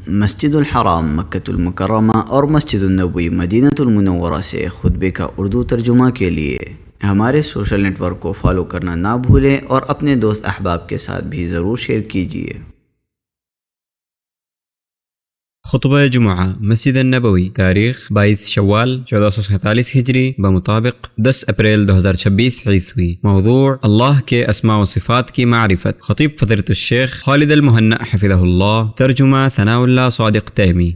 مسجد الحرام مکۃ المکرمہ اور مسجد النبوی مدینہ المنورہ سے خطبے کا اردو ترجمہ کے لیے ہمارے سوشل نیٹ ورک کو فالو کرنا نہ بھولیں اور اپنے دوست احباب کے ساتھ بھی ضرور شیئر کیجیے۔ خطبہ جمعہ مسجد النبوی، تاریخ 22 شوال 1447 ہجری بمطابق 10 اپریل 2026 عیسوی۔ موضوع اللہ کے اسماء و صفات کی معرفت۔ خطیب فضیلۃ الشیخ خالد المہنا حفظہ اللہ، ترجمہ ثناء اللہ صادق تیمی۔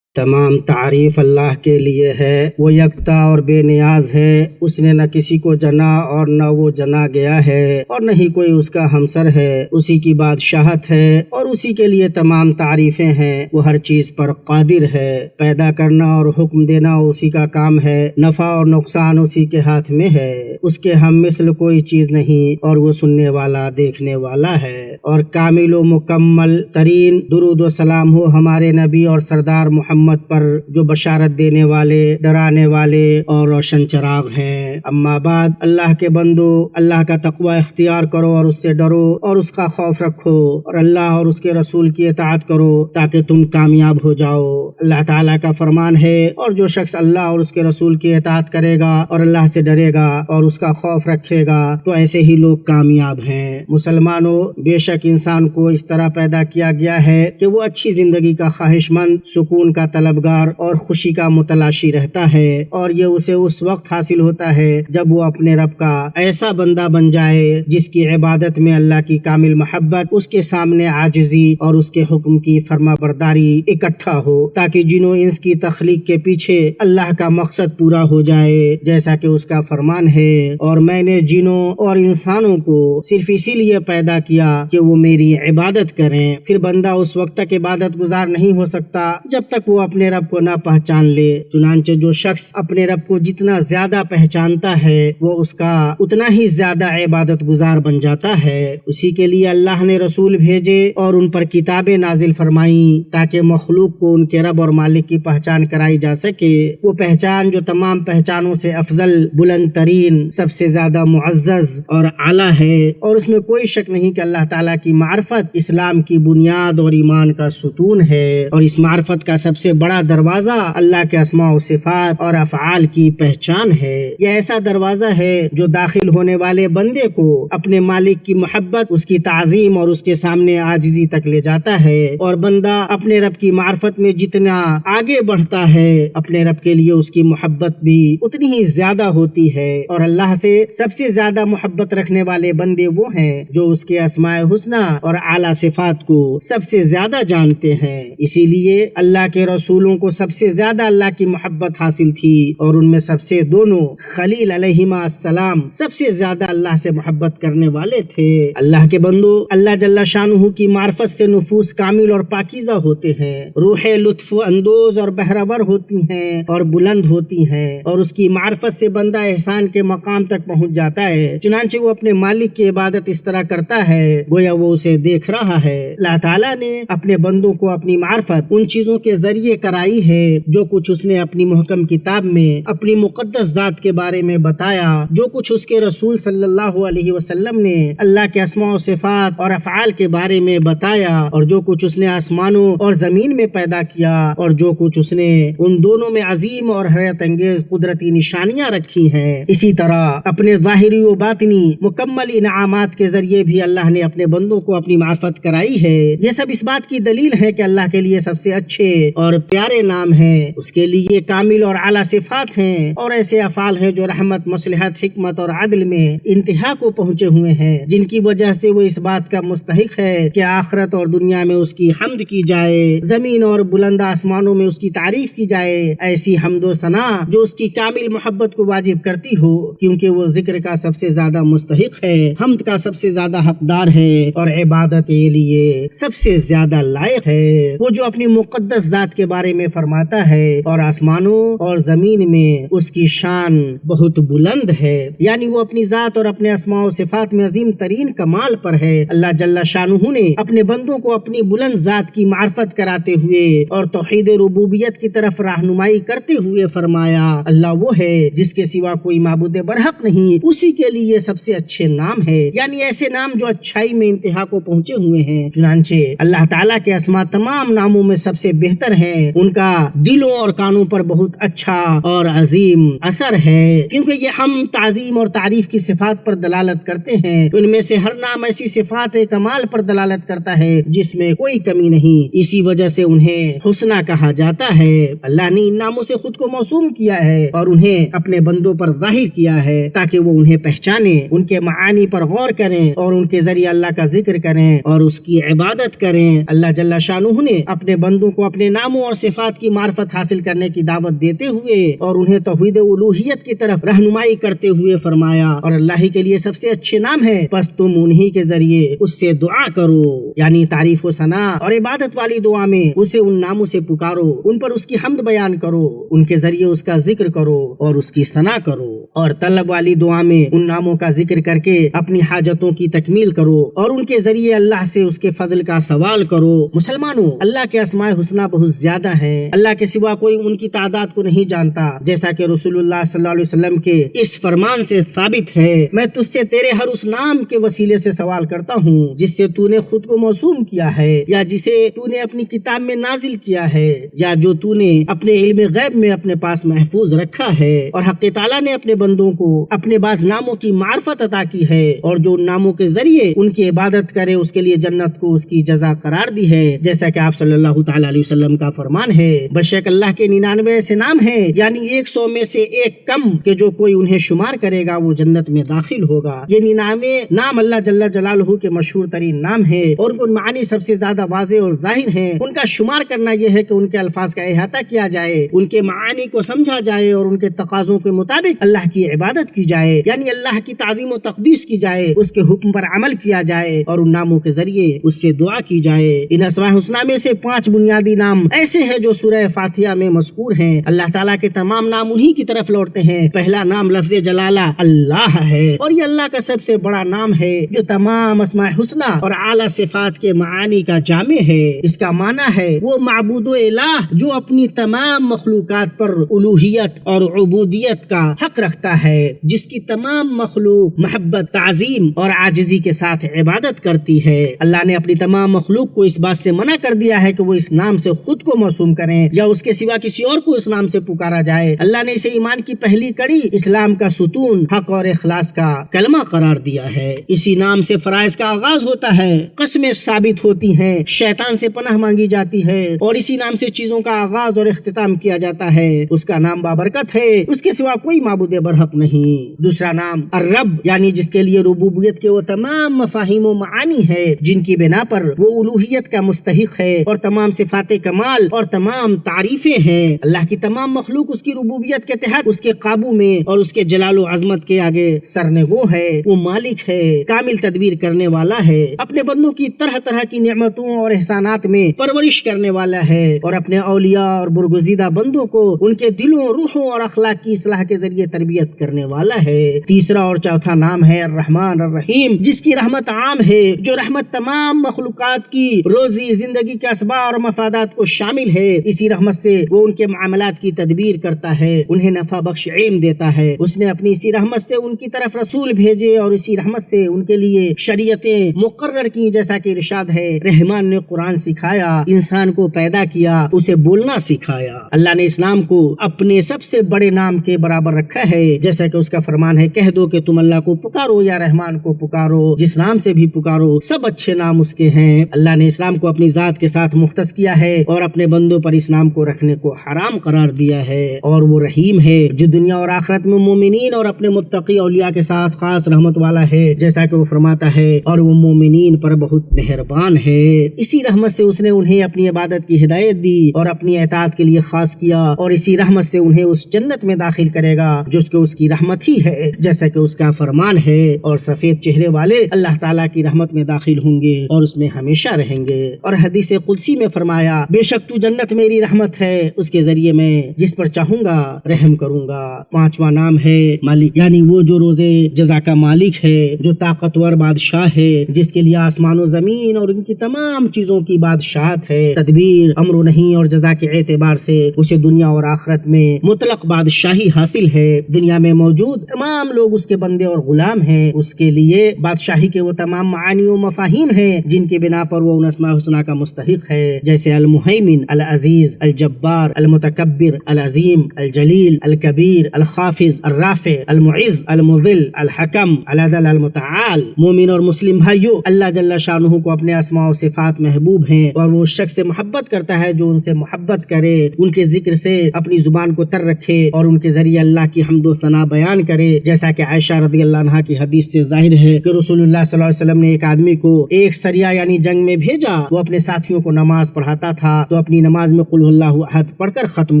تمام تعریف اللہ کے لیے ہے، وہ یکتا اور بے نیاز ہے۔ اس نے نہ کسی کو جنا اور نہ وہ جنا گیا ہے، اور نہ ہی کوئی اس کا ہمسر ہے۔ اسی کی بادشاہت ہے اور اسی کے لیے تمام تعریفیں ہیں۔ وہ ہر چیز پر قادر ہے، پیدا کرنا اور حکم دینا اسی کا کام ہے، نفع اور نقصان اسی کے ہاتھ میں ہے۔ اس کے ہم مثل کوئی چیز نہیں، اور وہ سننے والا دیکھنے والا ہے۔ اور کامل و مکمل ترین درود و سلام ہو ہمارے نبی اور سردار محمد پر، جو بشارت دینے والے، ڈرانے والے اور روشن چراغ ہیں۔ اما بعد، اللہ کے بندو، اللہ کا تقوی اختیار کرو اور اس سے ڈرو اور اس کا خوف رکھو، اور اللہ اور اس کے رسول کی اطاعت کرو تاکہ تم کامیاب ہو جاؤ۔ اللہ تعالیٰ کا فرمان ہے، اور جو شخص اللہ اور اس کے رسول کی اطاعت کرے گا اور اللہ سے ڈرے گا اور اس کا خوف رکھے گا تو ایسے ہی لوگ کامیاب ہیں۔ مسلمانوں، بے شک انسان کو اس طرح پیدا کیا گیا ہے کہ وہ اچھی زندگی کا خواہش مند، سکون کا طلبگار اور خوشی کا متلاشی رہتا ہے، اور یہ اسے اس وقت حاصل ہوتا ہے جب وہ اپنے رب کا ایسا بندہ بن جائے جس کی عبادت میں اللہ کی کامل محبت، اس کے سامنے عاجزی اور اس کے حکم کی فرما برداری اکٹھا ہو، تاکہ جن و انس کی تخلیق کے پیچھے اللہ کا مقصد پورا ہو جائے، جیسا کہ اس کا فرمان ہے، اور میں نے جنوں اور انسانوں کو صرف اسی لیے پیدا کیا کہ وہ میری عبادت کریں۔ پھر بندہ اس وقت تک عبادت گزار نہیں ہو سکتا جب تک وہ اپنے رب کو نہ پہچان لے۔ چنانچہ جو شخص اپنے رب کو جتنا زیادہ پہچانتا ہے وہ اس کا اتنا ہی زیادہ عبادت گزار بن جاتا ہے۔ اسی کے لیے اللہ نے رسول بھیجے اور ان پر کتابیں نازل فرمائیں تاکہ مخلوق کو ان کے رب اور مالک کی پہچان کرائی جا سکے، وہ پہچان جو تمام پہچانوں سے افضل، بلند ترین، سب سے زیادہ معزز اور اعلیٰ ہے، اور اس میں کوئی شک نہیں کہ اللہ تعالیٰ کی معرفت اسلام کی بنیاد اور ایمان کا ستون ہے، اور اس معرفت کا سب سے بڑا دروازہ اللہ کے اسماء و صفات اور افعال کی پہچان ہے۔ یہ ایسا دروازہ ہے جو داخل ہونے والے بندے کو اپنے مالک کی محبت، اس کی تعظیم اور اس کے سامنے عاجزی تک لے جاتا ہے، اور بندہ اپنے رب کی معرفت میں جتنا آگے بڑھتا ہے اپنے رب کے لیے اس کی محبت بھی اتنی ہی زیادہ ہوتی ہے، اور اللہ سے سب سے زیادہ محبت رکھنے والے بندے وہ ہیں جو اس کے اسماء حسنی اور اعلیٰ صفات کو سب سے زیادہ جانتے ہیں۔ اسی لیے اللہ کے رسولوں کو سب سے زیادہ اللہ کی محبت حاصل تھی، اور ان میں سب سے دونوں خلیل علیہما السلام سب سے زیادہ اللہ سے محبت کرنے والے تھے۔ اللہ کے بندو، اللہ جل شانہ کی معرفت سے نفوس کامل اور پاکیزہ ہوتے ہیں، روحیں لطف اندوز اور بہرور ہوتی ہیں اور بلند ہوتی ہیں، اور اس کی معرفت سے بندہ احسان کے مقام تک پہنچ جاتا ہے۔ چنانچہ وہ اپنے مالک کی عبادت اس طرح کرتا ہے گویا وہ اسے دیکھ رہا ہے۔ اللہ تعالیٰ نے اپنے بندوں کو اپنی معرفت ان چیزوں کے ذریعے کرائی ہے جو کچھ اس نے اپنی محکم کتاب میں اپنی مقدس ذات کے بارے میں بتایا، جو کچھ اس کے رسول صلی اللہ علیہ وسلم نے اللہ کے اسماء و صفات اور افعال کے بارے میں بتایا، اور جو کچھ اس نے آسمانوں اور زمین میں پیدا کیا، اور جو کچھ اس نے ان دونوں میں عظیم اور حیرت انگیز قدرتی نشانیاں رکھی ہیں۔ اسی طرح اپنے ظاہری و باطنی مکمل انعامات کے ذریعے بھی اللہ نے اپنے بندوں کو اپنی معرفت کرائی ہے۔ یہ سب اس بات کی دلیل ہے کہ اللہ کے لیے سب سے اچھے اور پیارے نام ہیں، اس کے لیے کامل اور اعلیٰ صفات ہیں، اور ایسے افعال ہیں جو رحمت، مصلحت، حکمت اور عدل میں انتہا کو پہنچے ہوئے ہیں، جن کی وجہ سے وہ اس بات کا مستحق ہے کہ آخرت اور دنیا میں اس کی حمد کی جائے، زمین اور بلند آسمانوں میں اس کی تعریف کی جائے، ایسی حمد و ثنا جو اس کی کامل محبت کو واجب کرتی ہو، کیونکہ وہ ذکر کا سب سے زیادہ مستحق ہے، حمد کا سب سے زیادہ حقدار ہے، اور عبادت کے لیے سب سے زیادہ لائق ہے۔ وہ جو اپنی مقدس ذات کے بارے میں فرماتا ہے اور آسمانوں اور زمین میں اس کی شان بہت بلند ہے، یعنی وہ اپنی ذات اور اپنے اسماء و صفات میں عظیم ترین کمال پر ہے۔ اللہ جل شانہ نے اپنے بندوں کو اپنی بلند ذات کی معرفت کراتے ہوئے اور توحید ربوبیت کی طرف رہنمائی کرتے ہوئے فرمایا، اللہ وہ ہے جس کے سوا کوئی معبود برحق نہیں، اسی کے لیے سب سے اچھے نام ہے، یعنی ایسے نام جو اچھائی میں انتہا کو پہنچے ہوئے ہیں۔ چنانچہ اللہ تعالیٰ کے اسماء تمام ناموں میں سب سے بہتر ہیں، ان کا دلوں اور کانوں پر بہت اچھا اور عظیم اثر ہے، کیونکہ یہ ہم تعظیم اور تعریف کی صفات پر دلالت کرتے ہیں۔ ان میں سے ہر نام ایسی صفات کمال پر دلالت کرتا ہے جس میں کوئی کمی نہیں، اسی وجہ سے انہیں حسنہ کہا جاتا ہے۔ اللہ نے ان ناموں سے خود کو موسوم کیا ہے اور انہیں اپنے بندوں پر ظاہر کیا ہے تاکہ وہ انہیں پہچانے، ان کے معانی پر غور کریں اور ان کے ذریعے اللہ کا ذکر کریں اور اس کی عبادت کریں۔ اللہ جل شانہ نے اپنے بندوں کو اپنے ناموں اور صفات کی معرفت حاصل کرنے کی دعوت دیتے ہوئے اور انہیں توحید الوہیت کی طرف رہنمائی کرتے ہوئے فرمایا، اور اللہ ہی کے لیے سب سے اچھے نام ہے، بس تم انہی کے ذریعے اس سے دعا کرو، یعنی تعریف و ثنا اور عبادت والی دعا میں اسے ان ناموں سے پکارو، ان پر اس کی حمد بیان کرو، ان کے ذریعے اس کا ذکر کرو اور اس کی ثنا کرو، اور طلب والی دعا میں ان ناموں کا ذکر کر کے اپنی حاجتوں کی تکمیل کرو اور ان کے ذریعے اللہ سے اس کے فضل کا سوال کرو۔ مسلمانوں، اللہ کے اسماء حسنہ بہت زیادہ ہیں، اللہ کے سوا کوئی ان کی تعداد کو نہیں جانتا، جیسا کہ رسول اللہ صلی اللہ علیہ وسلم کے اس فرمان سے ثابت ہے، میں تجھ سے تیرے ہر اس نام کے وسیلے سے سوال کرتا ہوں جس سے تو نے خود کو موسوم کیا ہے، یا جسے تو نے اپنی کتاب میں نازل کیا ہے، یا جو تو نے اپنے علم غیب میں اپنے پاس محفوظ رکھا ہے، اور حق تعالیٰ نے اپنے بندوں کو اپنے بعض ناموں کی معرفت عطا کی ہے، اور جو ان ناموں کے ذریعے ان کی عبادت کرے اس کے لیے جنت کو اس کی جزا قرار دی ہے، جیسا کہ آپ صلی اللہ تعالیٰ علیہ وسلم کا فرمان ہے، بشک اللہ کے 99 ایسے نام ہیں، یعنی 100 میں سے ایک کم کہ جو کوئی انہیں شمار کرے گا وہ جنت میں داخل ہوگا۔ یہ 99 نام اللہ جل جلالہ کے مشہور ترین نام ہے اور ان معنی سب سے زیادہ واضح اور ظاہر ہیں۔ ان کا شمار کرنا یہ ہے کہ ان کے الفاظ کا احاطہ کیا جائے، ان کے معانی کو سمجھا جائے اور ان کے تقاضوں کے مطابق اللہ کی عبادت کی جائے، یعنی اللہ کی تعظیم و تقدیس کی جائے، اس کے حکم پر عمل کیا جائے اور ان ناموں کے ذریعے اس سے دعا کی جائے۔ ان اسماء حسنہ میں سے 5 بنیادی نام ایسے ہیں جو سورہ فاتحہ میں مذکور ہیں۔ اللہ تعالیٰ کے تمام نام انہی کی طرف لوٹتے ہیں۔ پہلا نام لفظ جلالہ اللہ ہے اور یہ اللہ کا سب سے بڑا نام ہے جو تمام اسماء حسنہ اور اعلیٰ صفات کے معانی کا جامع ہے۔ اس کا معنی ہے وہ معبود و الہ جو اپنی تمام مخلوقات پر الوہیت اور عبودیت کا حق رکھتا ہے، جس کی تمام مخلوق محبت، تعظیم اور عاجزی کے ساتھ عبادت کرتی ہے۔ اللہ نے اپنی تمام مخلوق کو اس بات سے منع کر دیا ہے کہ وہ اس نام سے خود کو موسوم کریں یا اس کے سوا کسی اور کو اس نام سے پکارا جائے۔ اللہ نے اسے ایمان کی پہلی کڑی، اسلام کا ستون، حق اور اخلاص کا کلمہ قرار دیا ہے۔ اسی نام سے فرائض کا آغاز ہوتا ہے، قسمیں ثابت ہوتی ہیں، شیطان سے پناہ مانگی جاتی ہے، اور اسی نام سے چیزوں کا آغاز اور اختتام کیا جاتا ہے۔ اس کا نام بابرکت ہے، اس کے سوا کوئی معبود برحق نہیں۔ دوسرا نام الرب، یعنی جس کے لیے ربوبیت کے وہ تمام مفاہیم و معانی ہے جن کی بنا پر وہ الوہیت کا مستحق ہے اور تمام صفات کمال اور تمام تعریفیں ہیں۔ اللہ کی تمام مخلوق اس کی ربوبیت کے تحت اس کے قابو میں اور اس کے جلال و عظمت کے آگے سرنگو ہے۔ وہ مالک ہے، کامل تدبیر کرنے والا ہے، اپنے بندوں کی طرح طرح کی نعمتوں اور احسانات میں پرورش کرنے والا ہے اور اپنے اولیاء اور برگزیدہ بندوں کو ان کے دلوں، روحوں اور اخلاق کی اصلاح کے ذریعے تربیت کرنے والا ہے۔ تیسرا اور چوتھا نام ہے الرحمن الرحیم، جس کی رحمت عام ہے، جو رحمت تمام مخلوقات کی روزی زندگی کے اسباب اور مفادات کو شامل ہے۔ اسی رحمت سے وہ ان کے معاملات کی تدبیر کرتا ہے، انہیں نفع بخش علم دیتا ہے۔ اس نے اپنی اسی رحمت سے ان کی طرف رسول بھیجے اور اسی رحمت سے ان کے لیے شریعتیں مقرر کی، جیسا کہ ارشاد ہے، رحمان نے قرآن سکھایا، انسان کو پیدا کیا، اسے بولنا سکھایا۔ اللہ نے اسلام کو اپنے سب سے بڑے نام کے برابر رکھا ہے، جیسا کہ اس کا فرمان ہے، کہہ دو کہ تم اللہ کو پکارو یا رحمان کو پکارو، جس نام سے بھی پکارو سب اچھے نام اس کے ہیں۔ اللہ نے اسلام کو اپنی ذات کے ساتھ مختص کیا ہے اور اپنے بندوں پر اس نام کو رکھنے کو حرام قرار دیا ہے، اور وہ رحیم ہے جو دنیا اور آخرت میں مومنین اور اپنے متقی اولیاء کے ساتھ خاص رحمت والا ہے، جیسا کہ وہ فرماتا ہے، اور وہ مومنین پر بہت مہربان ہے۔ اسی رحمت سے اس نے انہیں اپنی عبادت کی ہدایت دی اور اپنی اطاعت کے لیے خاص کیا، اور اسی رحمت سے انہیں اس جنت میں داخل کرے گا جس کو اس کی رحمت ہی ہے، جیسا کہ اس کا فرمان ہے، اور سفید چہرے والے اللہ تعالیٰ کی رحمت میں داخل ہوں گے اور اس میں ہمیشہ رہیں گے۔ اور حدیث قدسی میں فرمایا، بے شک تو جنت میری رحمت ہے، اس کے ذریعے میں جس پر چاہوں گا رحم کروں گا۔ پانچواں نام ہے مالک، یعنی وہ جو روزے جزا کا مالک ہے، جو طاقتور بادشاہ ہے، جس کے لیے آسمان و زمین اور ان کی تمام چیزوں کی بادشاہت ہے، تدبیر، امر و نہی اور جزا کے اعتبار سے اسے دنیا اور آخرت میں مطلق بادشاہی حاصل ہے۔ دنیا میں موجود تمام لوگ اس کے بندے اور غلام ہیں، اس کے لیے بادشاہی کے وہ تمام معانی و مفاہیم ہیں جن کے بنا پر وہ ان اسماء الحسنی کا مستحق ہے، جیسے المہیمن، العزیز، الجبار، المتکبر، العظیم، الجلیل، الکبیر، الخافض، الرافع، المعز، المذل، الحکم، العدل، المتعال۔ مومن اور مسلم بھائیوں، اللہ جل شانہ کو اپنے اسماء و صفات محبوب ہیں، اور وہ اس شخص سے محبت کرتا ہے جو ان سے محبت کرے، ان کے ذکر سے اپنی زبان کو تر رکھے اور ان کے ذریعے اللہ کی حمد و ثنا بیان کرے، جیسا کہ عائشہ رضی اللہ عنہا کی حدیث سے ظاہر ہے کہ رسول اللہ صلی اللہ علیہ وسلم نے ایک آدمی کو ایک سریہ یعنی جنگ میں بھیجا، وہ اپنے ساتھیوں کو نماز پڑھاتا تھا تو اپنی نماز میں قل اللہ احد پڑھ کر ختم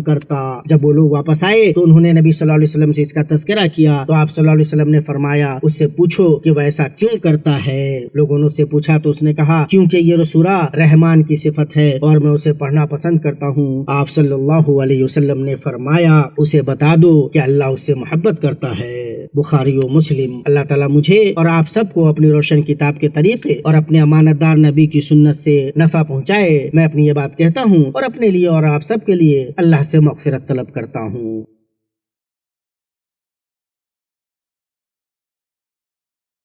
کرتا۔ جب وہ لوگ واپس آئے تو انہوں نے نبی صلی اللہ علیہ وسلم سے اس کا تذکرہ کیا تو آپ صلی اللہ علیہ وسلم نے فرمایا اس سے پوچھو کہ وہ ایسا کیوں کرتا ہے۔ لوگوں نے اس سے پوچھا تو اس نے کہا کیونکہ یہ سورہ رحمان کی صفت ہے اور میں اسے پڑھنا پسند کرتا ہوں۔ آپ صلی اللہ علیہ وسلم نے فرمایا اسے بتا دو کہ اللہ اس سے محبت کرتا ہے۔ بخاری و مسلم۔ اللہ تعالیٰ مجھے اور آپ سب کو اپنی روشن کتاب کے طریقے اور اپنے امانت دار نبی کی سنت سے نفع پہنچائے۔ میں اپنی یہ بات کہتا ہوں اور اپنے لیے اور آپ سب کے لیے اللہ سے مغفرت طلب کرتا ہوں۔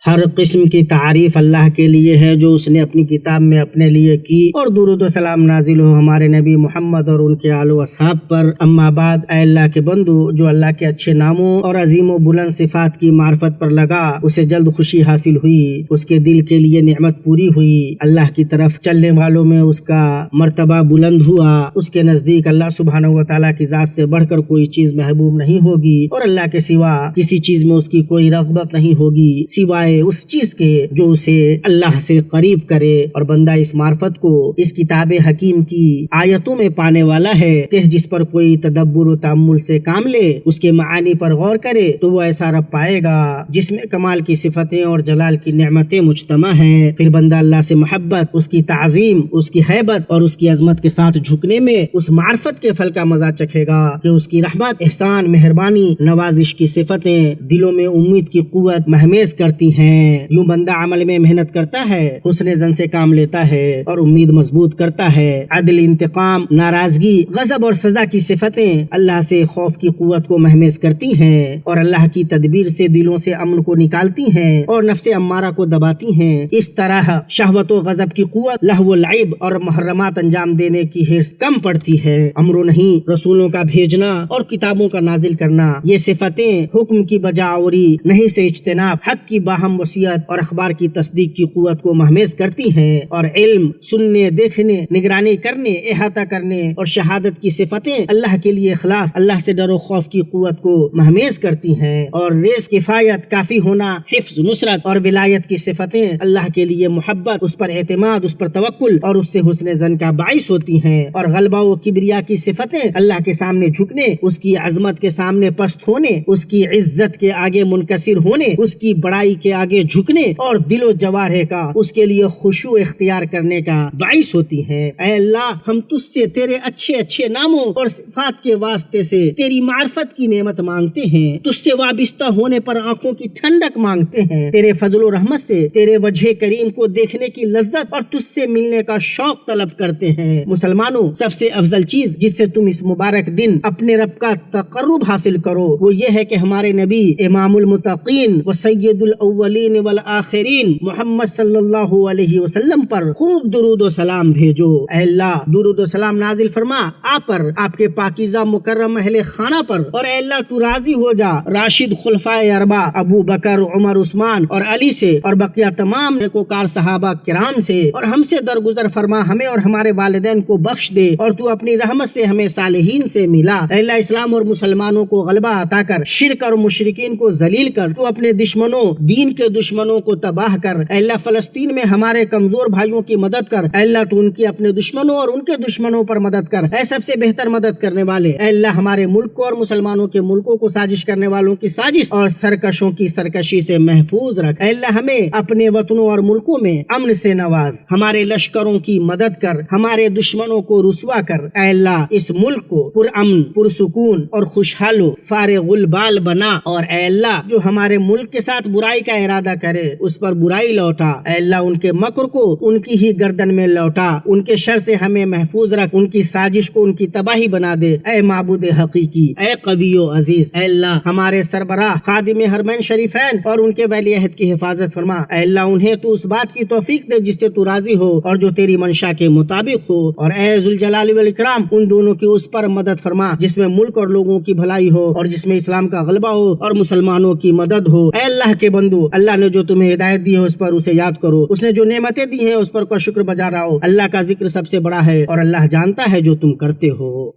ہر قسم کی تعریف اللہ کے لیے ہے جو اس نے اپنی کتاب میں اپنے لیے کی، اور درود و سلام نازل ہو ہمارے نبی محمد اور ان کے آل و اصحاب پر۔ اما بعد، اے اللہ کے بندو، جو اللہ کے اچھے ناموں اور عظیم و بلند صفات کی معرفت پر لگا اسے جلد خوشی حاصل ہوئی، اس کے دل کے لیے نعمت پوری ہوئی، اللہ کی طرف چلنے والوں میں اس کا مرتبہ بلند ہوا۔ اس کے نزدیک اللہ سبحانہ و تعالیٰ کی ذات سے بڑھ کر کوئی چیز محبوب نہیں ہوگی، اور اللہ کے سوا کسی چیز میں اس کی کوئی رغبت نہیں ہوگی سوائے اس چیز کے جو اسے اللہ سے قریب کرے، اور بندہ اس معرفت کو اس کتاب حکیم کی آیتوں میں پانے والا ہے کہ جس پر کوئی تدبر و تأمل سے کام لے، اس کے معانی پر غور کرے تو وہ ایسا رب پائے گا جس میں کمال کی صفتیں اور جلال کی نعمتیں مجتمع ہیں۔ پھر بندہ اللہ سے محبت، اس کی تعظیم، اس کی ہیبت اور اس کی عظمت کے ساتھ جھکنے میں اس معرفت کے پھل کا مزہ چکھے گا کہ اس کی رحمت، احسان، مہربانی، نوازش کی صفتیں دلوں میں امید کی قوت مہمیز کرتی ہیں۔ یوں بندہ عمل میں محنت کرتا ہے، حسن زن سے کام لیتا ہے اور امید مضبوط کرتا ہے۔ عدل، انتقام، ناراضگی، غضب اور سزا کی صفتیں اللہ سے خوف کی قوت کو مہمیز کرتی ہیں، اور اللہ کی تدبیر سے دلوں سے امن کو نکالتی ہیں اور نفس امارہ کو دباتی ہیں۔ اس طرح شہوت و غضب کی قوت، لہو و لعب اور محرمات انجام دینے کی حرص کم پڑتی ہے۔ امر و نہی، رسولوں کا بھیجنا اور کتابوں کا نازل کرنا، یہ صفتیں حکم کی بجاوری، نہیں سے اجتناب، حق کی باہم وصیت اور اخبار کی تصدیق کی قوت کو مہمیز کرتی ہیں، اور علم، سننے، دیکھنے، نگرانی کرنے، احاطہ کرنے اور شہادت کی صفتیں اللہ کے لیے اخلاص، اللہ سے ڈر و خوف کی قوت کو مہمیز کرتی ہیں، اور رزق، کفایت، کافی ہونا، حفظ، نصرت اور ولایت کی صفتیں اللہ کے لیے محبت، اس پر اعتماد، اس پر توکل اور اس سے حسن ظن کا باعث ہوتی ہیں، اور غلبہ و کبریا کی صفتیں اللہ کے سامنے جھکنے، اس کی عظمت کے سامنے پست ہونے، اس کی عزت کے آگے منکسر ہونے، اس کی بڑائی کے آگے جھکنے اور دل و جوارح کا اس کے لیے خشوع اختیار کرنے کا باعث ہوتی ہیں۔ اے اللہ، ہم تجھ سے تیرے اچھے اچھے ناموں اور صفات کے واسطے سے تیری معرفت کی نعمت مانگتے ہیں، تجھ سے وابستہ ہونے پر آنکھوں کی ٹھنڈک مانگتے ہیں، تیرے فضل و رحمت سے تیرے وجہ کریم کو دیکھنے کی لذت اور تجھ سے ملنے کا شوق طلب کرتے ہیں۔ مسلمانوں، سب سے افضل چیز جس سے تم اس مبارک دن اپنے رب کا تقرب حاصل کرو وہ یہ ہے کہ ہمارے نبی امام المتقین و سید الاولین والآخرین محمد صلی اللہ علیہ وسلم پر خوب درود و سلام بھیجو۔ اے اللہ، درود و سلام نازل فرما آپ پر، آپ کے پاکیزہ مکرم اہل خانہ پر، اور اے اللہ تو راضی ہو جا راشد خلفائے اربع ابو بکر، عمر، عثمان اور علی سے، اور بقیہ تمام نیکوکار صحابہ کرام سے، اور ہم سے درگزر فرما، ہمیں اور ہمارے والدین کو بخش دے، اور تو اپنی رحمت سے ہمیں صالحین سے ملا۔ اے اللہ، اسلام اور مسلمانوں کو غلبہ عطا کر، شرک اور مشرکین کو ذلیل کر، تو اپنے دشمنوں دین کے دشمنوں کو تباہ کر، اے اللہ فلسطین میں ہمارے کمزور بھائیوں کی مدد کر، اے اللہ تو ان کی اپنے دشمنوں اور ان کے دشمنوں پر مدد کر، اے سب سے بہتر مدد کرنے والے، اے اللہ ہمارے ملک کو اور مسلمانوں کے ملکوں کو سازش کرنے والوں کی سازش اور سرکشوں کی سرکشی سے محفوظ رکھ، اے اللہ ہمیں اپنے وطنوں اور ملکوں میں امن سے نواز، ہمارے لشکروں کی مدد کر، ہمارے دشمنوں کو رسوا کر، اے اللہ اس ملک کو پرامن، پرسکون اور خوشحال و فارغ البال بنا، اور اے اللہ جو ہمارے ملک کے ساتھ برائی کا ارادہ کرے اس پر برائی لوٹا، اے اللہ ان کے مکر کو ان کی ہی گردن میں لوٹا، ان کے شر سے ہمیں محفوظ رکھ، ان کی سازش کو ان کی تباہی بنا دے، اے معبود حقیقی، اے قوی و عزیز، اے اللہ ہمارے سربراہ خادم حرمین شریفین اور ان کے ولی عہد کی حفاظت فرما، اے اللہ انہیں تو اس بات کی توفیق دے جس سے تو راضی ہو اور جو تیری منشا کے مطابق ہو، اور اے ذوالجلال والاکرام ان دونوں کی اس پر مدد فرما جس میں ملک اور لوگوں کی بھلائی ہو اور جس میں اسلام کا غلبہ ہو اور مسلمانوں کی مدد ہو۔ اے اللہ کے بندو، اللہ نے جو تمہیں ہدایت دی ہے اس پر اسے یاد کرو، اس نے جو نعمتیں دی ہیں اس پر کا شکر بجا رہا ہو، اللہ کا ذکر سب سے بڑا ہے اور اللہ جانتا ہے جو تم کرتے ہو۔